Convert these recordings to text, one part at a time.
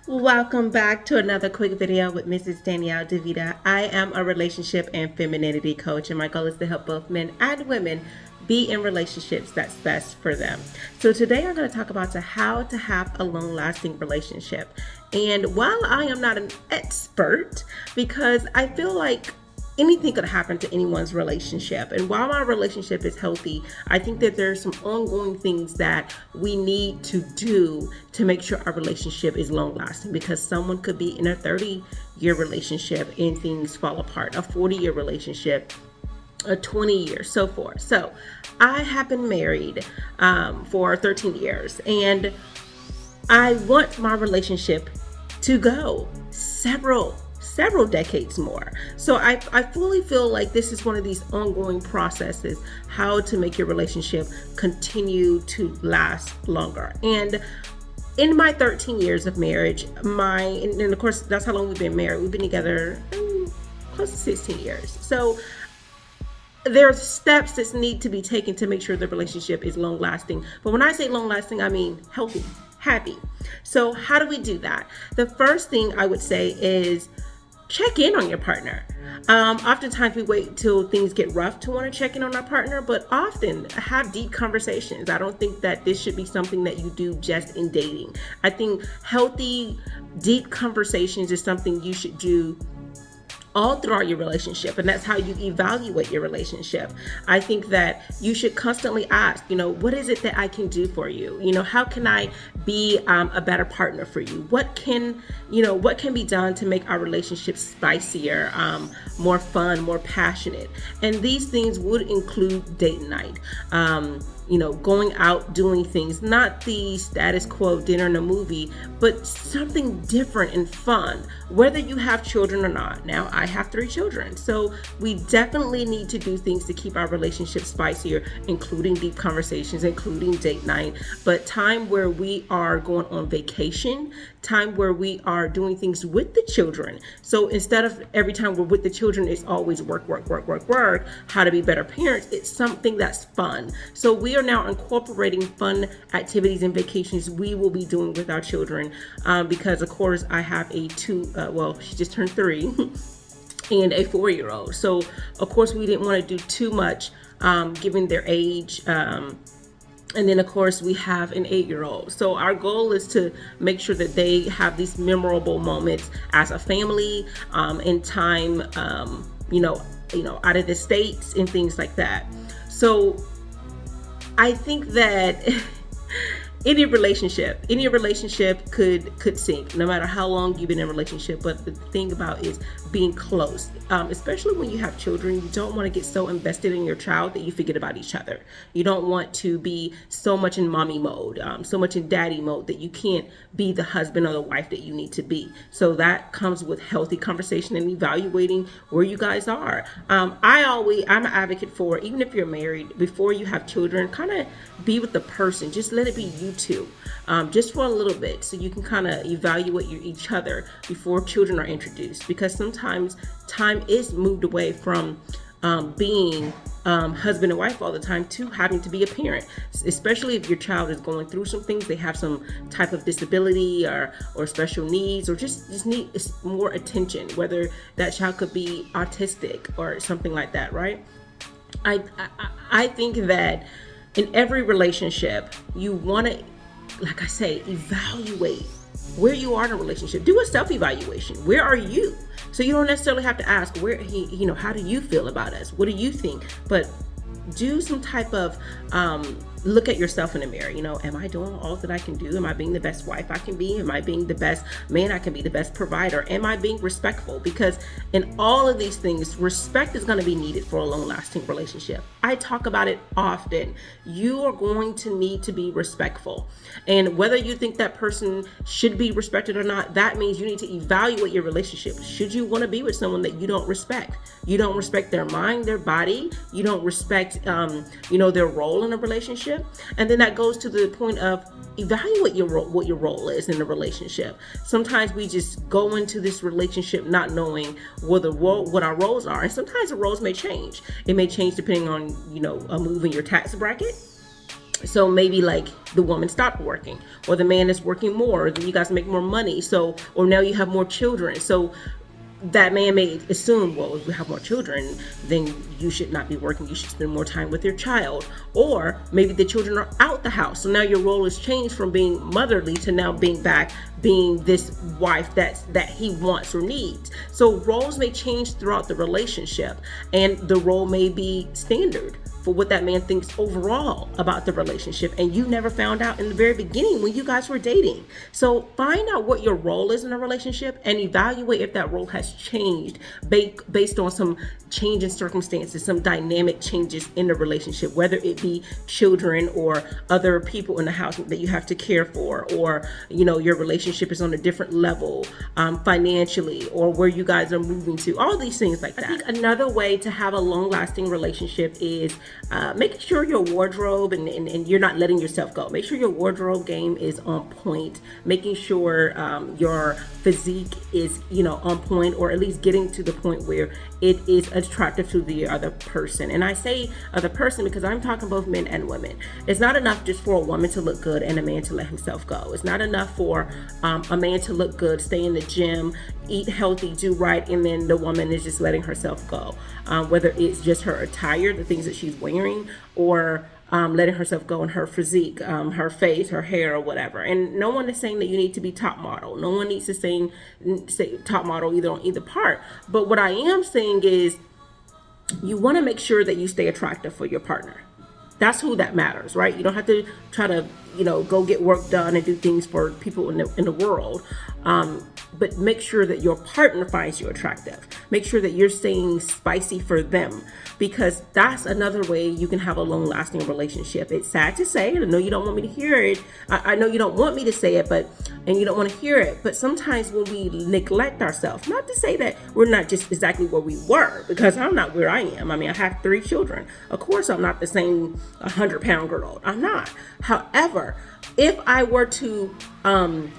Welcome back to another quick video with Mrs. Danielle DeVita. I am a relationship and femininity coach, and my goal is to help both men and women be in relationships that's best for them. So today I'm going to talk about how to have a long-lasting relationship. And while I am not an expert, because I feel like anything could happen to anyone's relationship. And while my relationship is healthy, I think that there's some ongoing things that we need to do to make sure our relationship is long lasting, because someone could be in a 30-year relationship and things fall apart, a 40-year relationship, a 20 years, so forth. So I have been married for 13 years, and I want my relationship to go several decades more. So I fully feel like this is one of these ongoing processes, how to make your relationship continue to last longer. And in my 13 years of marriage, and of course that's how long we've been married. We've been together close to 16 years. So there are steps that need to be taken to make sure the relationship is long lasting. But when I say long lasting, I mean healthy, happy. So how do we do that? The first thing I would say is check in on your partner. Oftentimes we wait till things get rough to want to check in on our partner, but often have deep conversations. I don't think that this should be something that you do just in dating. I think healthy, deep conversations is something you should do all throughout your relationship, and that's how you evaluate your relationship. I think that you should constantly ask, what is it that I can do for you? How can I be a better partner for you? What can be done to make our relationship spicier, more fun, more passionate? And these things would include date night. Going out, doing things, not the status quo dinner and a movie, but something different and fun, whether you have children or not. Now, I have 3 children, so we definitely need to do things to keep our relationship spicier, including deep conversations, including date night, but time where we are going on vacation, time where we are doing things with the children. So instead of every time we're with the children, it's always work, how to be better parents. It's something that's fun. So we are now incorporating fun activities and vacations we will be doing with our children, because of course I have a she just turned 3 and a 4-year-old. So of course we didn't want to do too much given their age. And then, of course, we have an 8-year-old. So our goal is to make sure that they have these memorable moments as a family, in time, out of the States and things like that. So I think that any relationship could sink, no matter how long you've been in a relationship. But the thing about is being close, especially when you have children. You don't want to get so invested in your child that you forget about each other. You don't want to be so much in mommy mode, so much in daddy mode, that you can't be the husband or the wife that you need to be. So that comes with healthy conversation and evaluating where you guys are. I'm an advocate for, even if you're married, before you have children, kind of be with the person. Just let it be you two, just for a little bit, so you can kind of evaluate each other before children are introduced, because sometimes time is moved away from being husband and wife all the time to having to be a parent, especially if your child is going through some things. They have some type of disability or special needs, or just need more attention, whether that child could be autistic or something like that, right? I think that in every relationship, you want to, like I say, evaluate where you are in a relationship. Do a self-evaluation. Where are you? So you don't necessarily have to ask how do you feel about us? What do you think? But do some type of look at yourself in the mirror. Am I doing all that I can do? Am I being the best wife I can be? Am I being the best man I can be, the best provider? Am I being respectful? Because in all of these things, respect is going to be needed for a long-lasting relationship. I talk about it often. You are going to need to be respectful. And whether you think that person should be respected or not, that means you need to evaluate your relationship. Should you want to be with someone that you don't respect? You don't respect their mind, their body. You don't respect, their role in a relationship. And then that goes to the point of evaluate what your role is in the relationship. Sometimes we just go into this relationship not knowing what our roles are. And sometimes the roles may change. It may change depending on, a move in your tax bracket. So maybe like the woman stopped working, or the man is working more, then you guys make more money. So, or now you have more children. So that man may assume, well, if we have more children, then you should not be working. You should spend more time with your child. Or maybe the children are out the house. So now your role has changed from being motherly to now being this wife that he wants or needs. So roles may change throughout the relationship, and the role may be standard for what that man thinks overall about the relationship, and you never found out in the very beginning when you guys were dating. So find out what your role is in a relationship and evaluate if that role has changed based on some change in circumstances, some dynamic changes in the relationship, whether it be children or other people in the house that you have to care for, or your relationship is on a different level financially, or where you guys are moving to, all these things like that. I think another way to have a long-lasting relationship is making sure your wardrobe and you're not letting yourself go. Make sure your wardrobe game is on point, making sure your physique is on point, or at least getting to the point where it is attractive to the other person. And I say other person because I'm talking both men and women. It's not enough just for a woman to look good and a man to let himself go. It's not enough for a man to look good, stay in the gym, eat healthy, do right, and then the woman is just letting herself go. Whether it's just her attire, the things that she's wearing, or letting herself go in her physique, her face, her hair, or whatever. And no one is saying that you need to be top model. No one needs to say top model either on either part. But what I am saying is you want to make sure that you stay attractive for your partner. That's who that matters, right? You don't have to try to, go get work done and do things for people in the world. But make sure that your partner finds you attractive. Make sure that you're staying spicy for them, because that's another way you can have a long-lasting relationship. It's sad to say, I know you don't want me to hear it. I know you don't want me to say it, and you don't want to hear it. But sometimes when we neglect ourselves, not to say that we're not just exactly where we were, because I'm not where I am. I mean, I have 3 children. Of course, I'm not the same 100-pound girl. I'm not. However, if I were to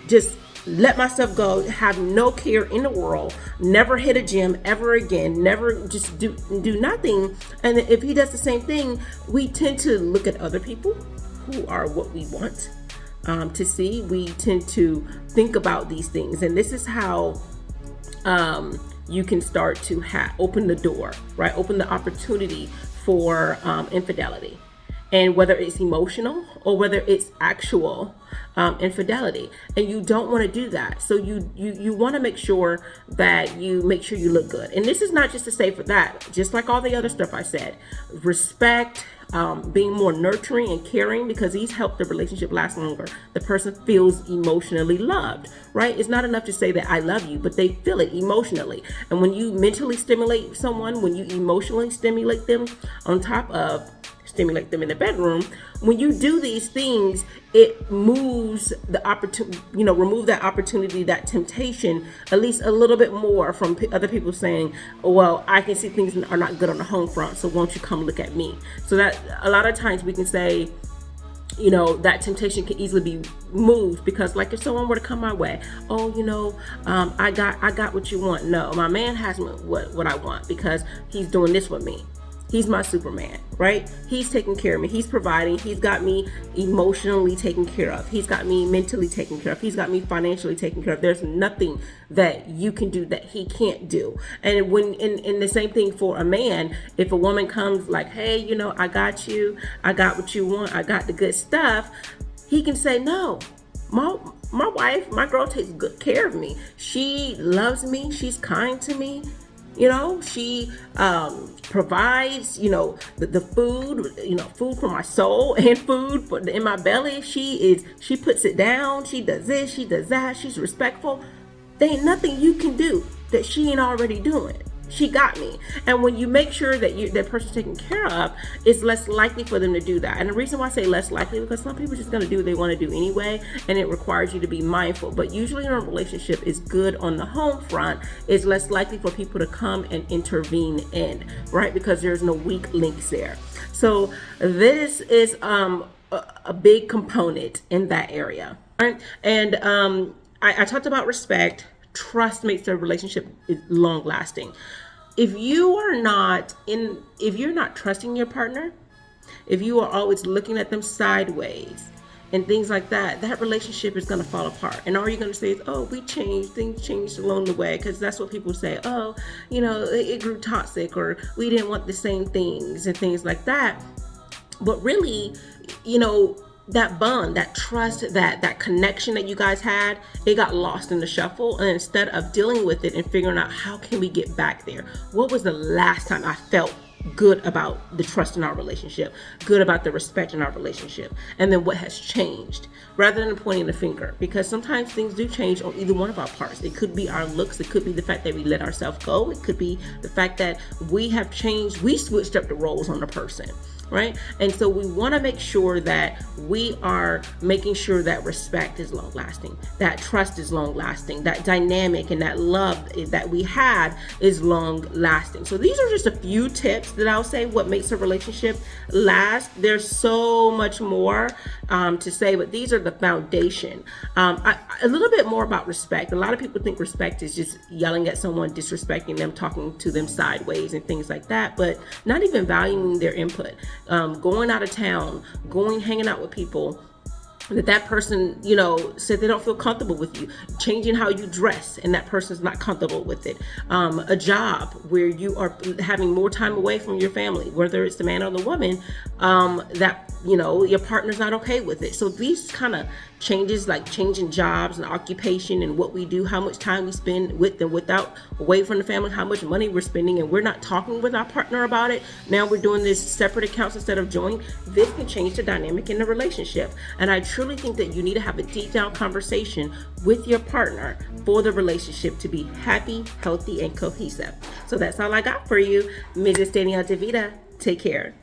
just let myself go, have no care in the world, never hit a gym ever again, never just do nothing. And if he does the same thing, we tend to look at other people who are what we want to see. We tend to think about these things. And this is how you can start to open the door, right? Open the opportunity for infidelity. And whether it's emotional or whether it's actual infidelity, and you don't want to do that. So you want to make sure that you look good. And this is not just to say for that, just like all the other stuff I said, respect, being more nurturing and caring, because these help the relationship last longer. The person feels emotionally loved, right? It's not enough to say that I love you, but they feel it emotionally. And when you mentally stimulate someone, when you emotionally stimulate them on top of stimulate them in the bedroom, when you do these things, it moves the opportunity, remove that opportunity, that temptation, at least a little bit more from other people saying, well, I can see things are not good on the home front, so won't you come look at me? So that a lot of times we can say, that temptation can easily be moved, because like if someone were to come my way, I got what you want. No, my man has what I want, because he's doing this with me. He's my Superman, right? He's taking care of me. He's providing. He's got me emotionally taken care of. He's got me mentally taken care of. He's got me financially taken care of. There's nothing that you can do that he can't do. And when in the same thing for a man, if a woman comes like, hey, I got you. I got what you want. I got the good stuff. He can say, no, my wife, my girl takes good care of me. She loves me. She's kind to me. She provides, the food, food for my soul and food in my belly. She puts it down. She does this, she does that. She's respectful. There ain't nothing you can do that she ain't already doing. She got me. And when you make sure that that person's taken care of, it's less likely for them to do that. And the reason why I say less likely, because some people are just going to do what they want to do anyway, and it requires you to be mindful. But usually in a relationship is good on the home front, it's less likely for people to come and intervene in, right? Because there's no weak links there. So this is a big component in that area. Right? And I talked about respect. Trust makes the relationship long lasting. If you're not trusting your partner, if you are always looking at them sideways and things like that, that relationship is going to fall apart. And all you're going to say is, oh, we changed, things changed along the way. Because that's what people say. Oh, it grew toxic, or we didn't want the same things and things like that. But really, that bond, that trust, that connection that you guys had, it got lost in the shuffle. And instead of dealing with it and figuring out how can we get back there, what was the last time I felt good about the trust in our relationship, good about the respect in our relationship, and then what has changed, rather than pointing the finger, because sometimes things do change on either one of our parts. It could be our looks, it could be the fact that we let ourselves go, it could be the fact that we have changed, we switched up the roles on the person, right? And so we want to make sure that we are making sure that respect is long lasting, that trust is long lasting, that dynamic and that love that we had is long lasting. So these are just a few tips that I'll say what makes a relationship last. There's so much more to say, but these are the foundation. A little bit more about respect. A lot of people think respect is just yelling at someone, disrespecting them, talking to them sideways and things like that, but not even valuing their input. Going out of town, hanging out with people that person, said they don't feel comfortable with you, changing how you dress and that person's not comfortable with it. A job where you are having more time away from your family, whether it's the man or the woman, that, your partner's not okay with it. So these kind of changes, like changing jobs and occupation and what we do, how much time we spend with and without, away from the family, how much money we're spending, and we're not talking with our partner about it. Now we're doing this separate accounts instead of joint. This can change the dynamic in the relationship. And I truly think that you need to have a deep down conversation with your partner for the relationship to be happy, healthy, and cohesive. So that's all I got for you. Mrs. Danielle DeVita, take care.